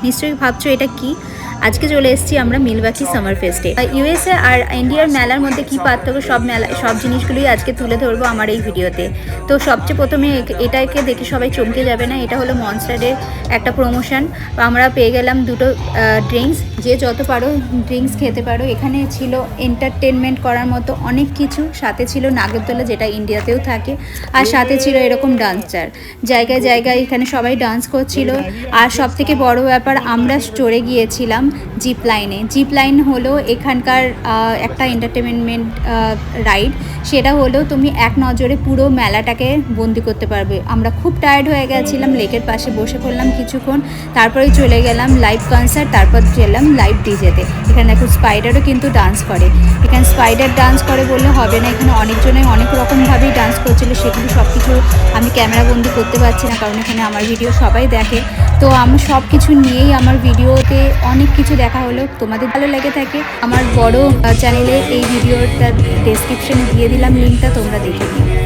নিশ্চয়ই ভাবছো এটা কি। আজকে চলে এসেছি আমরা মিলওয়াকি সামার ফেস্টে। ইউএসএ আর ইন্ডিয়ার মেলার মধ্যে কি পার্থক্য সব জিনিসগুলোই আজকে তুলে ধরবো আমার এই ভিডিওতে। তো সবচেয়ে প্রথমে এটাকে দেখে সবাই চমকে যাবে না, এটা হলো মনস্টারের একটা প্রমোশন। আমরা পেয়ে গেলাম দুটো ড্রিঙ্কস, যে যত পারো ড্রিঙ্কস খেতে পারো। এখানে ছিল এন্টারটেনমেন্ট করার মতো অনেক কিছু, সাথে ছিল নাগরদোলা যেটা ইন্ডিয়াতেও থাকে, আর সাথে ছিল এরকম ডান্সার। জায়গায় জায়গায় এখানে সবাই ডান্স করছিল। আর সব থেকে বড় ব্যাপার, আমরা চড়ে গিয়েছিলাম জিপ লাইনে। জিপ লাইন হলো এখানকার একটা এন্টারটেনমেন্ট রাইড। সেটা হলো তুমি এক নজরে পুরো মেলাটাকে বন্দি করতে পারবে। আমরা খুব টায়ার্ড হয়ে গেছিলাম, লেকের পাশে বসে পড়লাম কিছুক্ষণ, তারপরে চলে গেলাম লাইভ কনসার্ট, তারপর গেলাম লাইভ ডিজেতে। এখানে দেখো স্পাইডারও কিন্তু ডান্স করে। এখানে স্পাইডার ডান্স করে বললে হবে না, এখানে অনেকজনে অনেক রকমভাবেই ডান্স করছিল, সেগুলো সব কিছু আমি ক্যামেরা বন্দি করতে পারছি না, কারণ এখানে আমার ভিডিও সবাই দেখে। তো আমি সব কিছু নিয়েই আমার ভিডিওতে অনেক কিছু দেখা হলো। তোমাদের ভালো লেগে থাকে আমার বড় চ্যানেলে এই ভিডিওটার ডেসক্রিপশনে দিয়ে দিলাম লিঙ্কটা, তোমরা দেখে নিও।